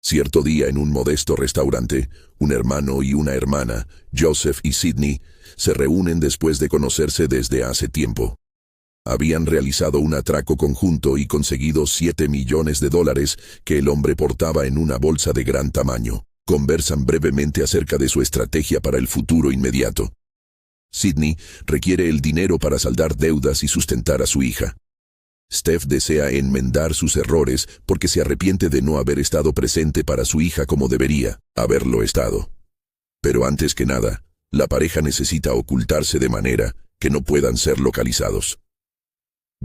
Cierto día en un modesto restaurante, un hermano y una hermana, Joseph y Sidney, se reúnen después de conocerse desde hace tiempo. Habían realizado un atraco conjunto y conseguido $7 millones que el hombre portaba en una bolsa de gran tamaño. Conversan brevemente acerca de su estrategia para el futuro inmediato. Sidney requiere el dinero para saldar deudas y sustentar a su hija. Steph desea enmendar sus errores porque se arrepiente de no haber estado presente para su hija como debería haberlo estado. Pero antes que nada, la pareja necesita ocultarse de manera que no puedan ser localizados.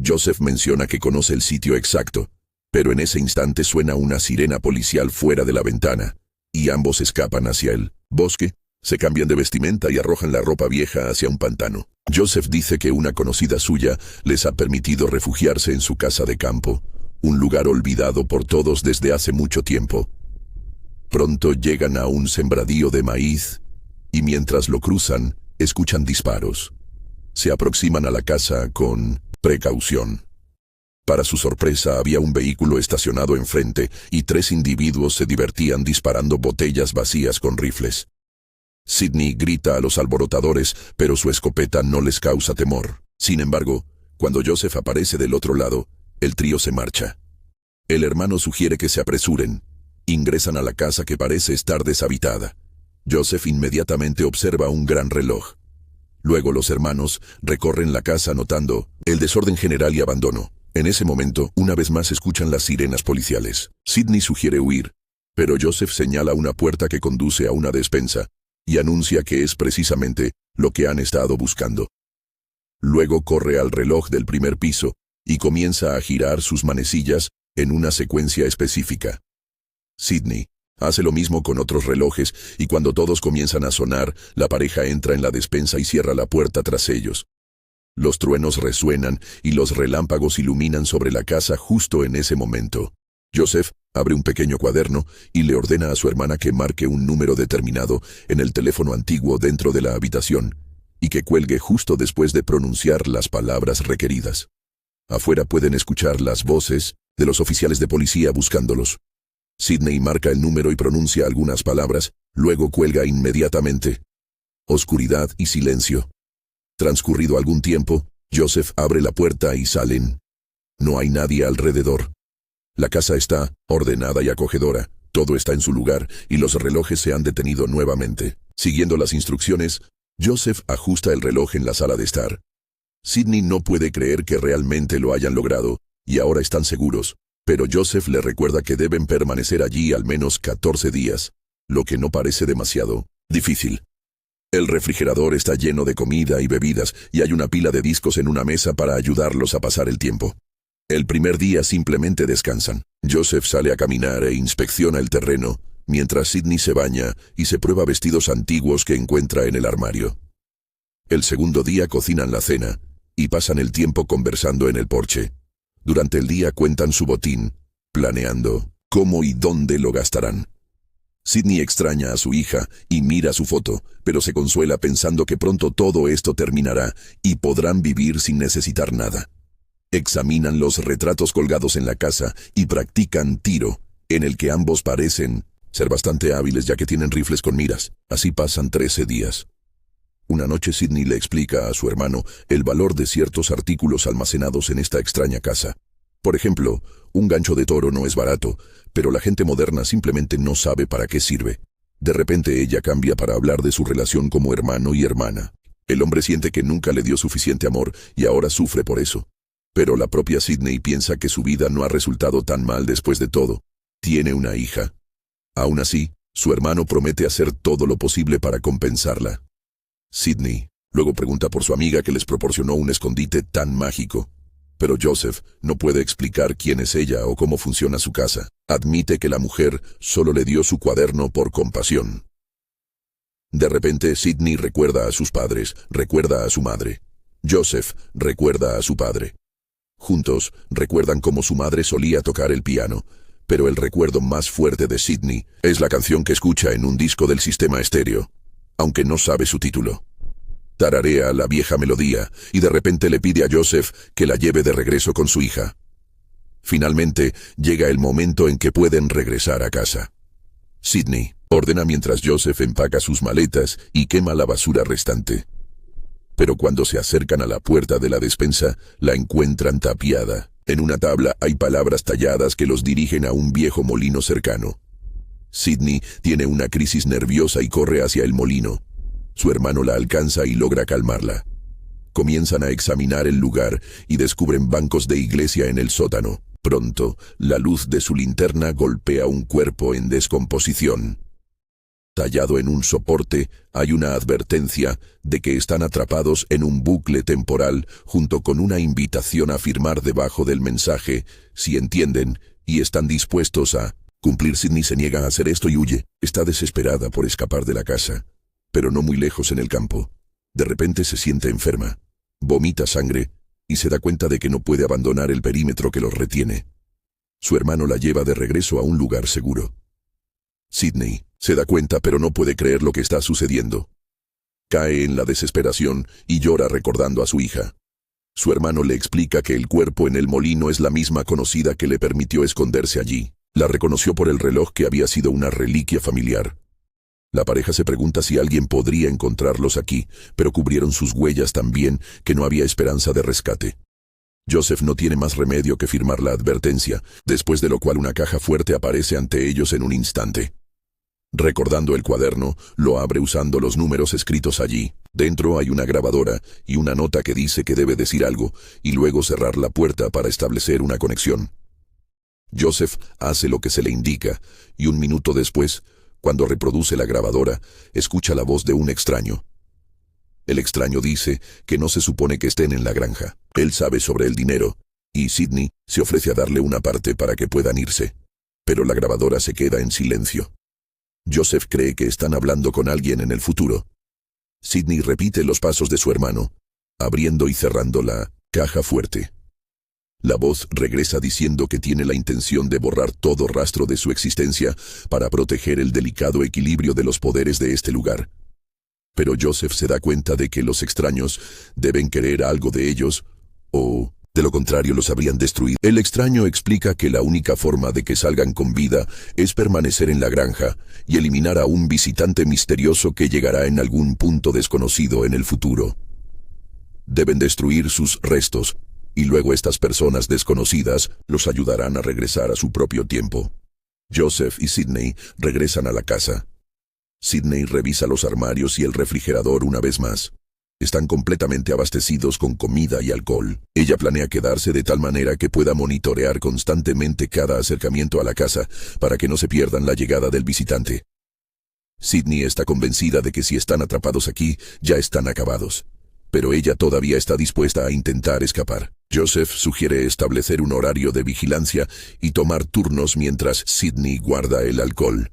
Joseph menciona que conoce el sitio exacto, pero en ese instante suena una sirena policial fuera de la ventana, y ambos escapan hacia el bosque, se cambian de vestimenta y arrojan la ropa vieja hacia un pantano. Joseph dice que una conocida suya les ha permitido refugiarse en su casa de campo, un lugar olvidado por todos desde hace mucho tiempo. Pronto llegan a un sembradío de maíz, y mientras lo cruzan, escuchan disparos. Se aproximan a la casa con precaución. Para su sorpresa, había un vehículo estacionado enfrente y 3 individuos se divertían disparando botellas vacías con rifles. Sidney grita a los alborotadores, pero su escopeta no les causa temor. Sin embargo, cuando Joseph aparece del otro lado, el trío se marcha. El hermano sugiere que se apresuren. Ingresan a la casa que parece estar deshabitada. Joseph inmediatamente observa un gran reloj. Luego los hermanos recorren la casa notando el desorden general y abandono. En ese momento, una vez más escuchan las sirenas policiales. Sidney sugiere huir, pero Joseph señala una puerta que conduce a una despensa y anuncia que es precisamente lo que han estado buscando. Luego corre al reloj del primer piso y comienza a girar sus manecillas en una secuencia específica. Sidney hace lo mismo con otros relojes y cuando todos comienzan a sonar, la pareja entra en la despensa y cierra la puerta tras ellos. Los truenos resuenan y los relámpagos iluminan sobre la casa justo en ese momento. Joseph abre un pequeño cuaderno y le ordena a su hermana que marque un número determinado en el teléfono antiguo dentro de la habitación y que cuelgue justo después de pronunciar las palabras requeridas. Afuera pueden escuchar las voces de los oficiales de policía buscándolos. Sidney marca el número y pronuncia algunas palabras, luego cuelga inmediatamente. Oscuridad y silencio. Transcurrido algún tiempo, Joseph abre la puerta y salen. No hay nadie alrededor. La casa está ordenada y acogedora, todo está en su lugar y los relojes se han detenido nuevamente. Siguiendo las instrucciones, Joseph ajusta el reloj en la sala de estar. Sidney no puede creer que realmente lo hayan logrado y ahora están seguros, pero Joseph le recuerda que deben permanecer allí al menos 14 días, lo que no parece demasiado difícil. El refrigerador está lleno de comida y bebidas y hay una pila de discos en una mesa para ayudarlos a pasar el tiempo. El primer día simplemente descansan. Joseph sale a caminar e inspecciona el terreno, mientras Sidney se baña y se prueba vestidos antiguos que encuentra en el armario. El segundo día cocinan la cena y pasan el tiempo conversando en el porche. Durante el día cuentan su botín, planeando cómo y dónde lo gastarán. Sidney extraña a su hija y mira su foto, pero se consuela pensando que pronto todo esto terminará y podrán vivir sin necesitar nada. Examinan los retratos colgados en la casa y practican tiro, en el que ambos parecen ser bastante hábiles ya que tienen rifles con miras. Así pasan 13 días. Una noche Sidney le explica a su hermano el valor de ciertos artículos almacenados en esta extraña casa. Por ejemplo, un gancho de toro no es barato, pero la gente moderna simplemente no sabe para qué sirve. De repente ella cambia para hablar de su relación como hermano y hermana. El hombre siente que nunca le dio suficiente amor y ahora sufre por eso. Pero la propia Sidney piensa que su vida no ha resultado tan mal después de todo. Tiene una hija. Aún así, su hermano promete hacer todo lo posible para compensarla. Sidney luego pregunta por su amiga que les proporcionó un escondite tan mágico. Pero Joseph no puede explicar quién es ella o cómo funciona su casa. Admite que la mujer solo le dio su cuaderno por compasión. De repente, Sidney recuerda a sus padres, recuerda a su madre. Joseph recuerda a su padre. Juntos, recuerdan cómo su madre solía tocar el piano, pero el recuerdo más fuerte de Sidney es la canción que escucha en un disco del sistema estéreo, aunque no sabe su título. Tararea la vieja melodía y de repente le pide a Joseph que la lleve de regreso con su hija. Finalmente, llega el momento en que pueden regresar a casa. Sidney ordena mientras Joseph empaca sus maletas y quema la basura restante. Pero cuando se acercan a la puerta de la despensa, la encuentran tapiada. En una tabla hay palabras talladas que los dirigen a un viejo molino cercano. Sidney tiene una crisis nerviosa y corre hacia el molino. Su hermano la alcanza y logra calmarla. Comienzan a examinar el lugar y descubren bancos de iglesia en el sótano. Pronto, la luz de su linterna golpea un cuerpo en descomposición. Tallado en un soporte, hay una advertencia de que están atrapados en un bucle temporal junto con una invitación a firmar debajo del mensaje, si entienden y están dispuestos a cumplir. Sidney se niega a hacer esto y huye. Está desesperada por escapar de la casa, pero no muy lejos en el campo. De repente se siente enferma, vomita sangre y se da cuenta de que no puede abandonar el perímetro que los retiene. Su hermano la lleva de regreso a un lugar seguro. Sidney se da cuenta pero no puede creer lo que está sucediendo. Cae en la desesperación y llora recordando a su hija. Su hermano le explica que el cuerpo en el molino es la misma conocida que le permitió esconderse allí. La reconoció por el reloj que había sido una reliquia familiar. La pareja se pregunta si alguien podría encontrarlos aquí, pero cubrieron sus huellas tan bien que no había esperanza de rescate. Joseph no tiene más remedio que firmar la advertencia, después de lo cual una caja fuerte aparece ante ellos en un instante. Recordando el cuaderno, lo abre usando los números escritos allí. Dentro hay una grabadora y una nota que dice que debe decir algo, y luego cerrar la puerta para establecer una conexión. Joseph hace lo que se le indica, y un minuto después, cuando reproduce la grabadora, escucha la voz de un extraño. El extraño dice que no se supone que estén en la granja. Él sabe sobre el dinero, y Sidney se ofrece a darle una parte para que puedan irse. Pero la grabadora se queda en silencio. Joseph cree que están hablando con alguien en el futuro. Sidney repite los pasos de su hermano, abriendo y cerrando la caja fuerte. La voz regresa diciendo que tiene la intención de borrar todo rastro de su existencia para proteger el delicado equilibrio de los poderes de este lugar. Pero Joseph se da cuenta de que los extraños deben querer algo de ellos, o de lo contrario los habrían destruido. El extraño explica que la única forma de que salgan con vida es permanecer en la granja y eliminar a un visitante misterioso que llegará en algún punto desconocido en el futuro. Deben destruir sus restos, y luego estas personas desconocidas los ayudarán a regresar a su propio tiempo. Joseph y Sidney regresan a la casa. Sidney revisa los armarios y el refrigerador una vez más. Están completamente abastecidos con comida y alcohol. Ella planea quedarse de tal manera que pueda monitorear constantemente cada acercamiento a la casa para que no se pierdan la llegada del visitante. Sidney está convencida de que si están atrapados aquí, ya están acabados. Pero ella todavía está dispuesta a intentar escapar. Joseph sugiere establecer un horario de vigilancia y tomar turnos mientras Sidney guarda el alcohol.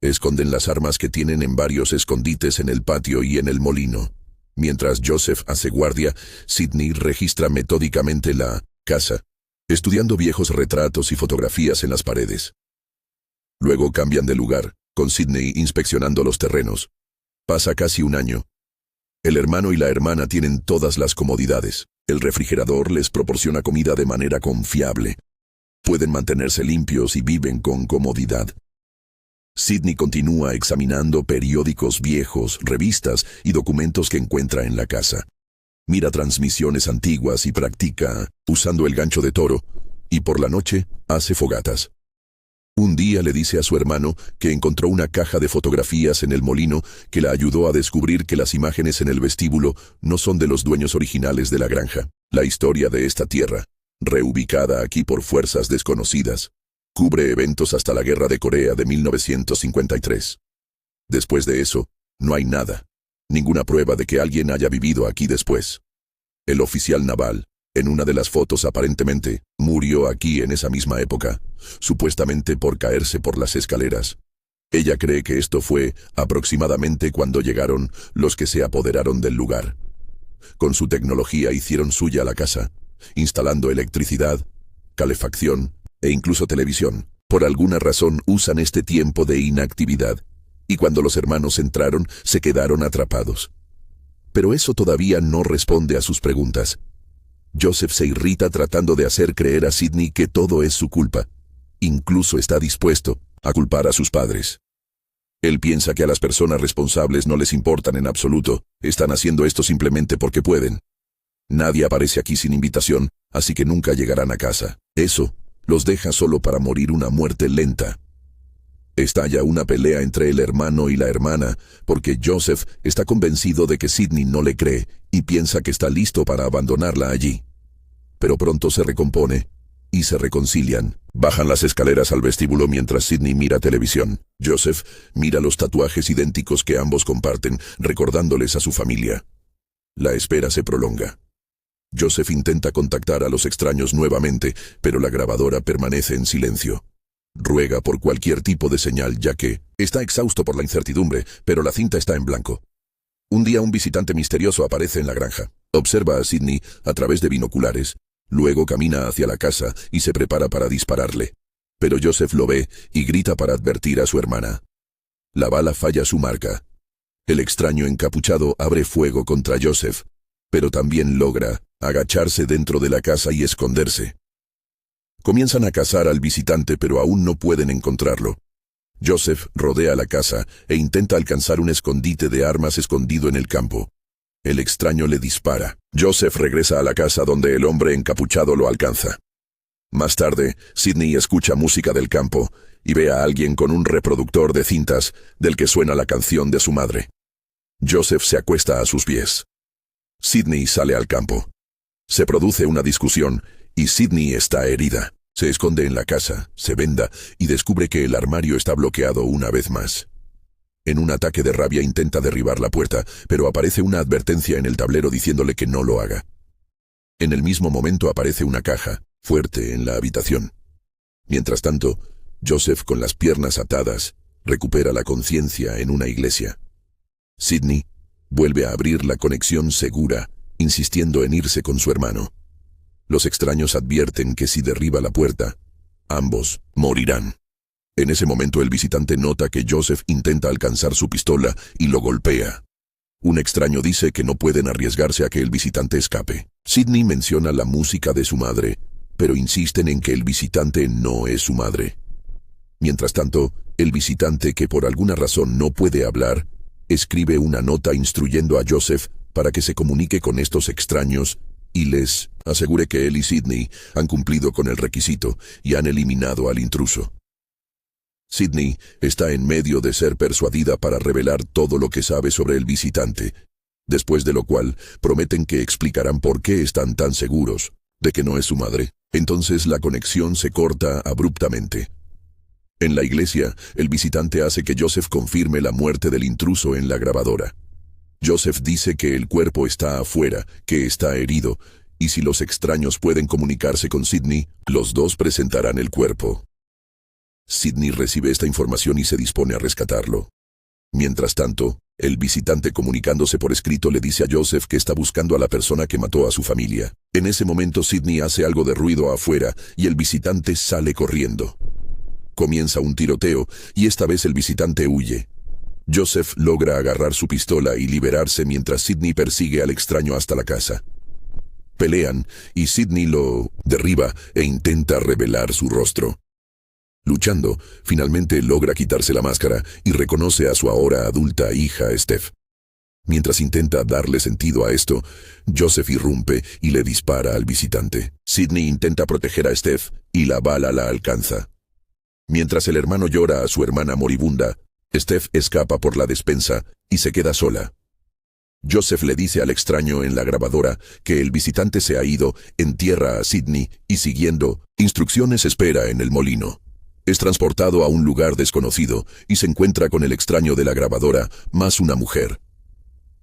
Esconden las armas que tienen en varios escondites en el patio y en el molino. Mientras Joseph hace guardia, Sidney registra metódicamente la casa, estudiando viejos retratos y fotografías en las paredes. Luego cambian de lugar, con Sidney inspeccionando los terrenos. Pasa casi un año. El hermano y la hermana tienen todas las comodidades. El refrigerador les proporciona comida de manera confiable. Pueden mantenerse limpios y viven con comodidad. Sidney continúa examinando periódicos viejos, revistas y documentos que encuentra en la casa. Mira transmisiones antiguas y practica usando el gancho de toro, y por la noche hace fogatas. Un día le dice a su hermano que encontró una caja de fotografías en el molino que la ayudó a descubrir que las imágenes en el vestíbulo no son de los dueños originales de la granja. La historia de esta tierra, reubicada aquí por fuerzas desconocidas, cubre eventos hasta la Guerra de Corea de 1953. Después de eso, no hay nada, ninguna prueba de que alguien haya vivido aquí después. El oficial naval, en una de las fotos aparentemente, murió aquí en esa misma época, supuestamente por caerse por las escaleras. Ella cree que esto fue aproximadamente cuando llegaron los que se apoderaron del lugar. Con su tecnología hicieron suya la casa, instalando electricidad, calefacción e incluso televisión. Por alguna razón usan este tiempo de inactividad, y cuando los hermanos entraron, se quedaron atrapados. Pero eso todavía no responde a sus preguntas. Joseph se irrita tratando de hacer creer a Sidney que todo es su culpa. Incluso está dispuesto a culpar a sus padres. Él piensa que a las personas responsables no les importan en absoluto, están haciendo esto simplemente porque pueden. Nadie aparece aquí sin invitación, así que nunca llegarán a casa. Eso los deja solo para morir una muerte lenta. Estalla una pelea entre el hermano y la hermana, porque Joseph está convencido de que Sidney no le cree y piensa que está listo para abandonarla allí. Pero pronto se recompone y se reconcilian. Bajan las escaleras al vestíbulo mientras Sidney mira televisión. Joseph mira los tatuajes idénticos que ambos comparten, recordándoles a su familia. La espera se prolonga. Joseph intenta contactar a los extraños nuevamente, pero la grabadora permanece en silencio. Ruega por cualquier tipo de señal, ya que está exhausto por la incertidumbre, pero la cinta está en blanco. Un día un visitante misterioso aparece en la granja. Observa a Sidney a través de binoculares. Luego camina hacia la casa y se prepara para dispararle. Pero Joseph lo ve y grita para advertir a su hermana. La bala falla su marca. El extraño encapuchado abre fuego contra Joseph, pero también logra agacharse dentro de la casa y esconderse. Comienzan a cazar al visitante, pero aún no pueden encontrarlo. Joseph rodea la casa e intenta alcanzar un escondite de armas escondido en el campo. El extraño le dispara. Joseph regresa a la casa donde el hombre encapuchado lo alcanza. Más tarde, Sidney escucha música del campo y ve a alguien con un reproductor de cintas del que suena la canción de su madre. Joseph se acuesta a sus pies. Sidney sale al campo. Se produce una discusión y Sidney está herida. Se esconde en la casa, se venda y descubre que el armario está bloqueado una vez más. En un ataque de rabia intenta derribar la puerta, pero aparece una advertencia en el tablero diciéndole que no lo haga. En el mismo momento aparece una caja, fuerte, en la habitación. Mientras tanto, Joseph, con las piernas atadas, recupera la conciencia en una iglesia. Sidney vuelve a abrir la conexión segura, insistiendo en irse con su hermano. Los extraños advierten que si derriba la puerta, ambos morirán. En ese momento el visitante nota que Joseph intenta alcanzar su pistola y lo golpea. Un extraño dice que no pueden arriesgarse a que el visitante escape. Sidney menciona la música de su madre, pero insisten en que el visitante no es su madre. Mientras tanto, el visitante, que por alguna razón no puede hablar, escribe una nota instruyendo a Joseph para que se comunique con estos extraños y les asegure que él y Sidney han cumplido con el requisito y han eliminado al intruso. Sidney está en medio de ser persuadida para revelar todo lo que sabe sobre el visitante, después de lo cual prometen que explicarán por qué están tan seguros de que no es su madre. Entonces la conexión se corta abruptamente. En la iglesia, el visitante hace que Joseph confirme la muerte del intruso en la grabadora. Joseph dice que el cuerpo está afuera, que está herido, y si los extraños pueden comunicarse con Sidney, los dos presentarán el cuerpo. Sidney recibe esta información y se dispone a rescatarlo. Mientras tanto, el visitante, comunicándose por escrito, le dice a Joseph que está buscando a la persona que mató a su familia. En ese momento Sidney hace algo de ruido afuera y el visitante sale corriendo. Comienza un tiroteo y esta vez el visitante huye. Joseph logra agarrar su pistola y liberarse mientras Sidney persigue al extraño hasta la casa. Pelean y Sidney lo derriba e intenta revelar su rostro. Luchando, finalmente logra quitarse la máscara y reconoce a su ahora adulta hija Steph. Mientras intenta darle sentido a esto, Joseph irrumpe y le dispara al visitante. Sidney intenta proteger a Steph y la bala la alcanza. Mientras el hermano llora a su hermana moribunda, Steph escapa por la despensa y se queda sola. Joseph le dice al extraño en la grabadora que el visitante se ha ido, entierra a Sidney y, siguiendo instrucciones, espera en el molino. Es transportado a un lugar desconocido y se encuentra con el extraño de la grabadora, más una mujer.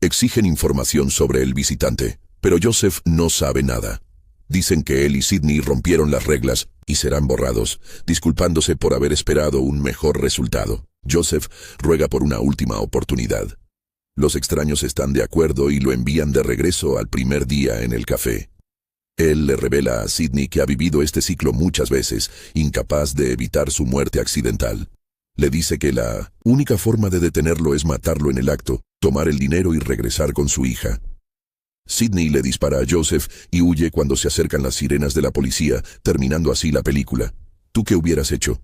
Exigen información sobre el visitante, pero Joseph no sabe nada. Dicen que él y Sidney rompieron las reglas y serán borrados, disculpándose por haber esperado un mejor resultado. Joseph ruega por una última oportunidad. Los extraños están de acuerdo y lo envían de regreso al primer día en el café. Él le revela a Sidney que ha vivido este ciclo muchas veces, incapaz de evitar su muerte accidental. Le dice que la única forma de detenerlo es matarlo en el acto, tomar el dinero y regresar con su hija. Sidney le dispara a Joseph y huye cuando se acercan las sirenas de la policía, terminando así la película. ¿Tú qué hubieras hecho?